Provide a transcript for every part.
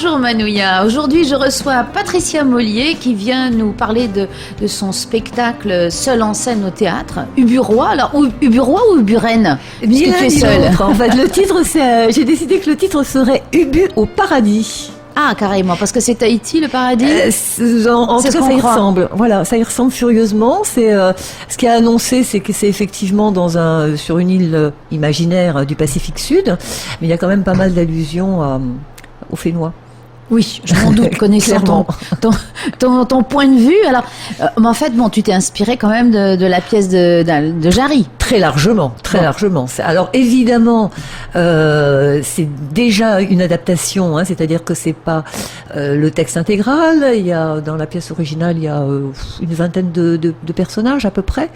Bonjour Manouya, aujourd'hui je reçois Patricia Mollier qui vient nous parler de son spectacle seul en scène au théâtre, Ubu-Roi. Alors Ubu-Roi ou Ubu-Reine? Ni l'un ni l'autre. En fait, le titre, j'ai décidé que le titre serait Ubu au paradis. Ah, carrément, parce que c'est Tahiti, le paradis. En tout cas, ça y ressemble. Voilà, ça y ressemble furieusement. Ce qui est annoncé, c'est que c'est effectivement sur une île imaginaire du Pacifique Sud, mais il y a quand même pas mal d'allusions aux Fénois. Oui, je m'en doute, connaissant ton point de vue. Alors, mais en fait, tu t'es inspiré quand même de la pièce de Jarry. Très largement. Alors évidemment, c'est déjà une adaptation, c'est-à-dire que c'est pas le texte intégral. Dans la pièce originale, il y a une vingtaine de personnages à peu près,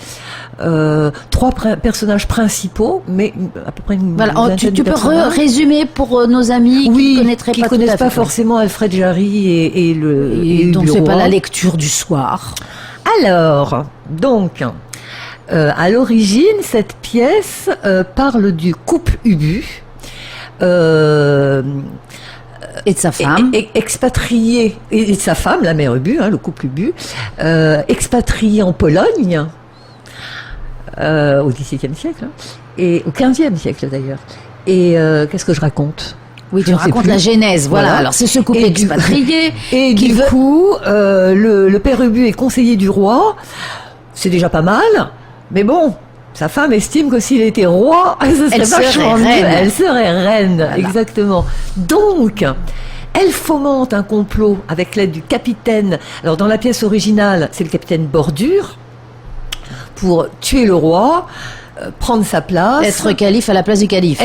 3 personnages principaux, mais à peu près une vingtaine de personnages. Tu peux résumer pour nos amis qui ne connaissent pas forcément Alfred Jarry et donc c'est pas la lecture du soir. Alors, donc. À l'origine, cette pièce parle du couple Ubu et de sa femme, expatrié, et de sa femme, la mère Ubu, le couple Ubu, expatrié en Pologne au XVIIe siècle, et au XVe siècle d'ailleurs. Et qu'est-ce que je raconte? Oui, tu racontes la genèse, voilà. Alors c'est ce couple expatrié et du coup, le père Ubu est conseiller du roi. C'est déjà pas mal. Mais bon, sa femme estime que s'il était roi, elle serait reine. Voilà. Exactement. Donc, elle fomente un complot avec l'aide du capitaine. Alors, dans la pièce originale, c'est le capitaine Bordure pour tuer le roi, prendre sa place. Être calife à la place du calife.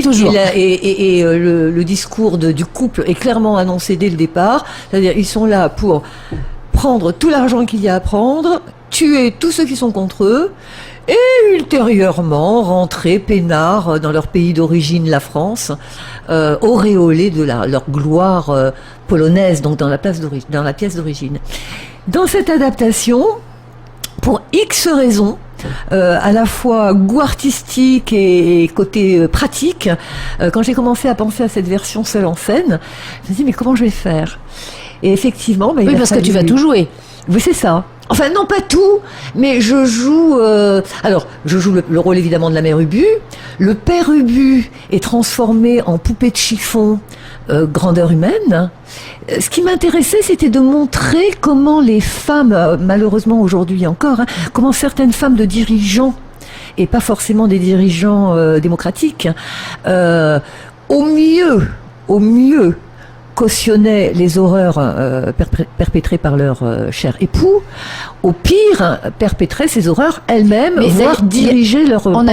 Toujours. Et le discours du couple est clairement annoncé dès le départ. C'est-à-dire, ils sont là pour prendre tout l'argent qu'il y a à prendre, tuer tous ceux qui sont contre eux, et ultérieurement rentrer peinards dans leur pays d'origine, la France, auréolés de leur gloire polonaise, donc dans la pièce d'origine. Dans cette adaptation, pour X raisons, à la fois goût artistique et côté pratique, quand j'ai commencé à penser à cette version seule en scène, je me suis dit mais comment je vais faire? Et effectivement, oui, parce que tu vas tout jouer. Oui, c'est ça. Enfin, non, pas tout, mais je joue... je joue le rôle, évidemment, de la mère Ubu. Le père Ubu est transformé en poupée de chiffon grandeur humaine. Ce qui m'intéressait, c'était de montrer comment les femmes, malheureusement aujourd'hui encore, comment certaines femmes de dirigeants, et pas forcément des dirigeants démocratiques, au mieux, cautionnaient les horreurs perpétrées par leur cher époux, au pire perpétraient ces horreurs elles-mêmes, voire diriger leur moi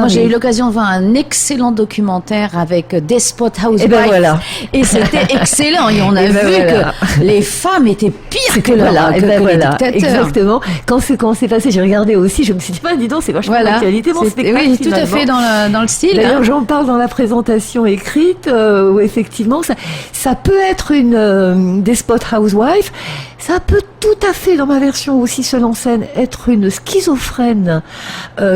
j'ai eu l'occasion de voir un excellent documentaire avec Desperate Housewives, et c'était excellent, et on a vu que les femmes étaient pires que les dictateurs. Exactement. Quand c'est passé, j'ai regardé aussi, je me suis dit, dis donc, c'est vachement d'actualité. Oui, tout à fait dans le style. D'ailleurs, j'en parle dans la présentation écrite, où effectivement, ça peut être une Desperate Housewife, ça peut tout à fait, dans ma version aussi seule en scène, être une schizophrène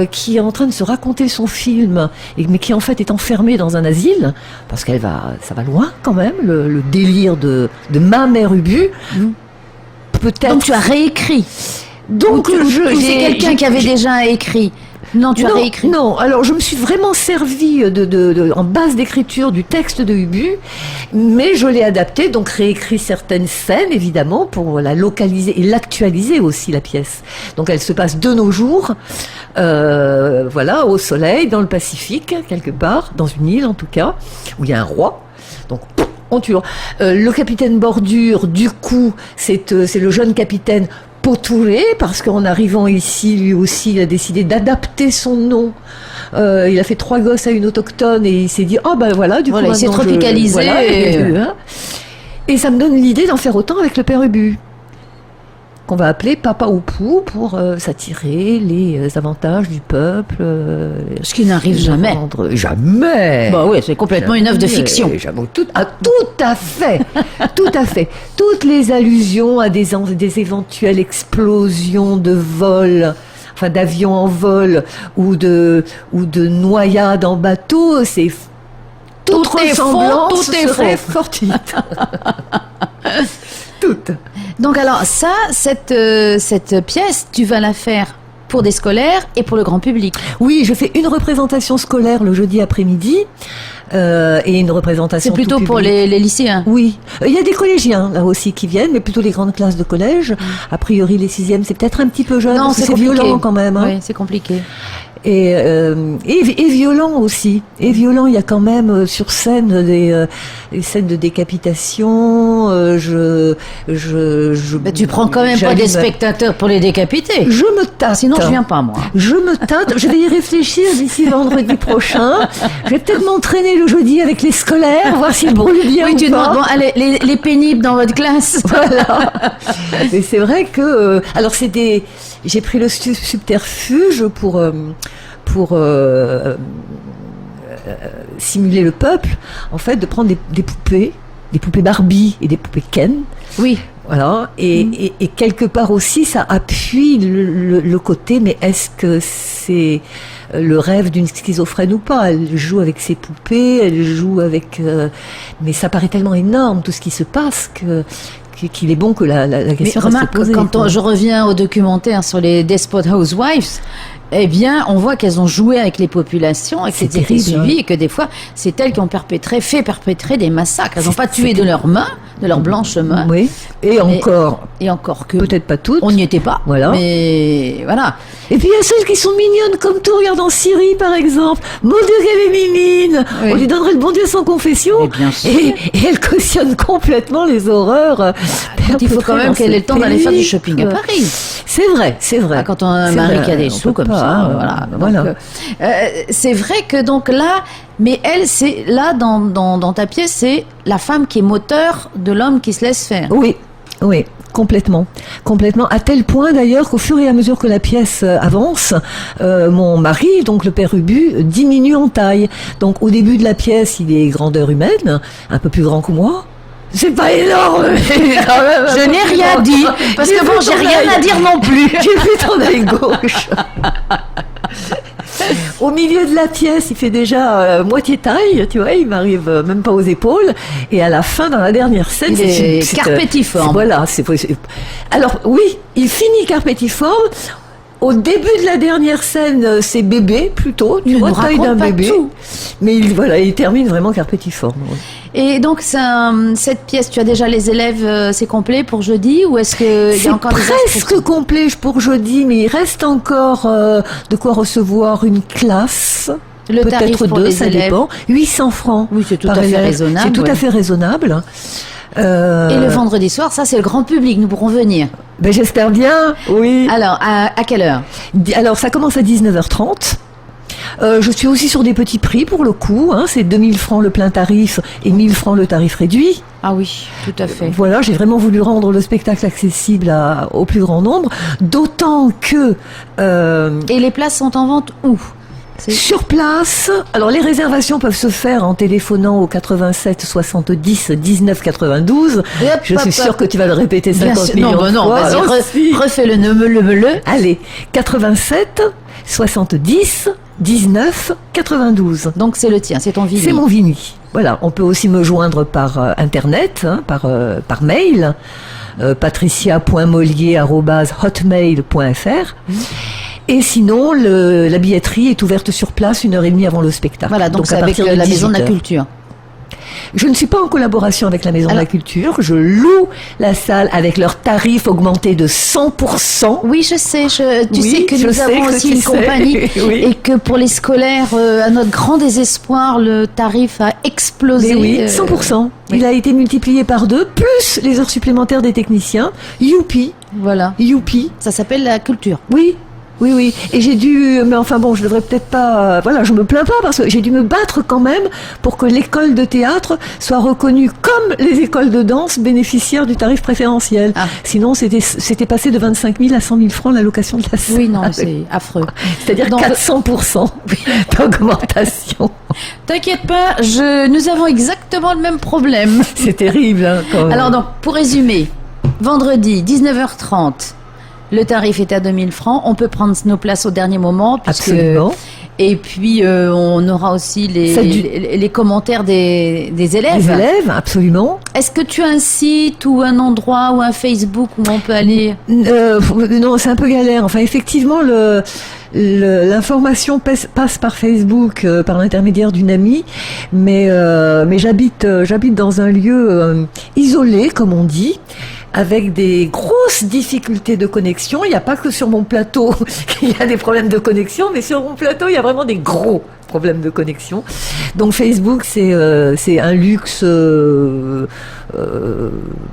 qui est en train de se raconter son film, mais qui en fait est enfermée dans un asile, parce ça va loin quand même, le délire de ma mère Ubu. Peut-être. Donc tu as réécrit. Donc c'est quelqu'un qui avait déjà écrit. Non, tu as réécrit. Non, alors je me suis vraiment servi en base d'écriture du texte de Ubu, mais je l'ai adapté, donc réécrit certaines scènes évidemment pour la localiser et l'actualiser aussi, la pièce. Donc elle se passe de nos jours, au soleil, dans le Pacifique, quelque part, dans une île en tout cas, où il y a un roi. Donc on tue. Le capitaine Bordure, du coup, c'est le jeune capitaine Potouré, parce qu'en arrivant ici, lui aussi, il a décidé d'adapter son nom. Il a fait 3 gosses à une autochtone et il s'est dit, du coup, il s'est tropicalisé. Et ça me donne l'idée d'en faire autant avec le père Ubu, qu'on va appeler Papa Oupou pour s'attirer les avantages du peuple. Ce qui n'arrive jamais. Jamais. C'est complètement une œuvre de fiction. Tout à fait. Tout à fait. Toutes les allusions à des éventuelles explosions de vol, d'avions en vol ou de noyades en bateau, c'est toute ressemblance serait fortuite. Toute. Donc alors ça, cette pièce, tu vas la faire pour des scolaires et pour le grand public. Oui, je fais une représentation scolaire le jeudi après-midi et une représentation. C'est plutôt pour les lycéens. Oui, il y a des collégiens là aussi qui viennent, mais plutôt les grandes classes de collège. A priori, les 6e, c'est peut-être un petit peu jeune. Non, c'est violent quand même. Hein. Oui, c'est compliqué. Et violent aussi. Et violent, il y a quand même sur scène des scènes de décapitation. Mais tu prends quand même pas des spectateurs pour les décapiter. Je me tâte. Sinon, je viens pas, moi. Je me tâte. Je vais y réfléchir d'ici vendredi prochain. Je vais peut-être m'entraîner le jeudi avec les scolaires, voir s'ils brûlent bien ou pas. Bon, allez, les pénibles dans votre classe. Voilà. Mais c'est vrai que... alors, j'ai pris le subterfuge pour simuler le peuple, en fait, de prendre des poupées Barbie et des poupées Ken. Oui. Voilà. Et quelque part aussi, ça appuie le côté, mais est-ce que c'est le rêve d'une schizophrène ou pas? Elle joue avec ses poupées, elle joue avec... mais ça paraît tellement énorme, tout ce qui se passe, qu'il est bon que la question reste posée. Quand je reviens au documentaire sur les Desperate Housewives, eh bien, on voit qu'elles ont joué avec les populations et que c'était suivi et que des fois, c'est elles qui ont fait perpétrer des massacres. Elles n'ont pas tué de leurs mains, de leurs blanches mains. Oui. Et encore que peut-être pas toutes. On n'y était pas. Voilà. Mais voilà. Et puis il y a celles qui sont mignonnes comme tout. Regarde en Syrie, par exemple. Mon Dieu, qu'elle est mignonne. Oui. On lui donnerait le bon Dieu sans confession. Et elle cautionne complètement les horreurs. Il faut quand même qu'elle ait le temps d'aller faire du shopping à Paris. C'est vrai. Ah, quand on a un mari qui a des sous comme ça, voilà. Donc, c'est vrai que donc là, mais elle, c'est là dans ta pièce, c'est la femme qui est moteur de l'homme qui se laisse faire. Oui. Complètement, à tel point d'ailleurs qu'au fur et à mesure que la pièce avance, mon mari, donc le père Ubu, diminue en taille. Donc au début de la pièce, il est grandeur humaine, un peu plus grand que moi. C'est pas énorme, mais quand même. Je n'ai rien dit, parce que bon, j'ai rien à dire non plus. J'ai vu ton œil gauche. Au milieu de la pièce, il fait déjà moitié taille, tu vois, il m'arrive même pas aux épaules. Et à la fin, dans la dernière scène, c'est carpétiforme. Voilà, c'est possible. Alors oui, il finit carpétiforme. Au début de la dernière scène, c'est bébé plutôt, tu vois, taille d'un bébé. Tout. Mais il termine vraiment carpétiforme. Ouais. Et donc cette pièce, tu as déjà les élèves, c'est complet pour jeudi ou est-ce qu'il y a encore des presque complet pour jeudi, mais il reste encore de quoi recevoir une classe. Le tarif peut-être pour 2, les ça élèves. dépend. 800 francs. Oui, c'est tout à fait raisonnable. C'est tout à fait raisonnable. Et le vendredi soir, ça c'est le grand public, nous pourrons venir. Ben, j'espère bien, oui. Alors, à quelle heure? Alors, ça commence à 19h30. Je suis aussi sur des petits prix pour le coup, hein, c'est 2000 francs le plein tarif et 1000 francs le tarif réduit. Ah oui, tout à fait. Voilà, j'ai vraiment voulu rendre le spectacle accessible au plus grand nombre, d'autant que... Et les places sont en vente où ? Sur place. Alors les réservations peuvent se faire en téléphonant au 87 70 19 92. Je suis sûre que tu vas le répéter 50 millions de fois. Non, vas-y, refais-le, le. Allez, 87 70 19 92. Donc c'est le tien, c'est ton Vini. C'est mon Vini. Voilà, on peut aussi me joindre par internet, hein, par mail, patricia.mollier@hotmail.fr. Et sinon, la billetterie est ouverte sur place 1h30 avant le spectacle. Voilà, donc c'est avec la Maison de la Culture. Je ne suis pas en collaboration avec la Maison de la Culture. Je loue la salle avec leur tarif augmenté de 100%. Oui, je sais. Tu sais que nous avons aussi une compagnie et que pour les scolaires, à notre grand désespoir, le tarif a explosé. Mais oui, 100%. Il a été multiplié par 2, plus les heures supplémentaires des techniciens. Youpi. Voilà. Youpi. Ça s'appelle la culture. Oui. Et j'ai dû, mais enfin bon, je devrais peut-être pas, voilà, je me plains pas parce que j'ai dû me battre quand même pour que l'école de théâtre soit reconnue comme les écoles de danse bénéficiaires du tarif préférentiel. Ah. Sinon, c'était passé de 25 000 à 100 000 francs la location de la salle. Oui, non, c'est affreux. C'est-à-dire 400% d'augmentation. T'inquiète pas, nous avons exactement le même problème. C'est terrible, hein, quand même. Alors donc, pour résumer, vendredi, 19h30, le tarif est à 2000 francs. On peut prendre nos places au dernier moment. Absolument. Et puis, on aura aussi les commentaires des élèves. Des élèves, absolument. Est-ce que tu as un site ou un endroit ou un Facebook où on peut aller? Non, c'est un peu galère. Enfin, effectivement, l'information passe par Facebook, par l'intermédiaire d'une amie, mais j'habite dans un lieu isolé, comme on dit, avec des grosses difficultés de connexion. Il n'y a pas que sur mon plateau qu'il y a des problèmes de connexion, mais sur mon plateau, il y a vraiment des gros problèmes de connexion. Donc Facebook, c'est un luxe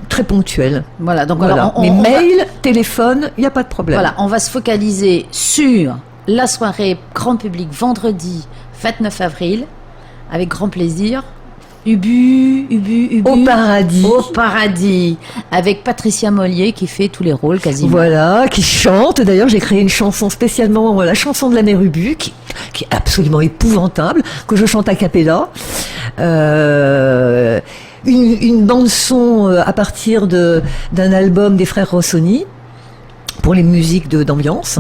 très ponctuel. Voilà. Donc voilà. Alors, mais mail, téléphone, il n'y a pas de problème. Voilà, on va se focaliser sur la soirée grand public vendredi 29 avril, avec grand plaisir. Ubu. Au paradis. Au paradis. Avec Patricia Mollier qui fait tous les rôles quasiment. Voilà, qui chante. D'ailleurs, j'ai créé une chanson spécialement, la chanson de la mère Ubu, qui est absolument épouvantable, que je chante a cappella. Une bande-son à partir d'un album des frères Rossoni, pour les musiques d'ambiance.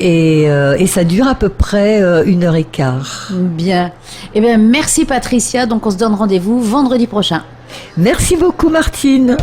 Et ça dure à peu près 1h15. Bien. Eh bien, merci Patricia. Donc, on se donne rendez-vous vendredi prochain. Merci beaucoup, Martine.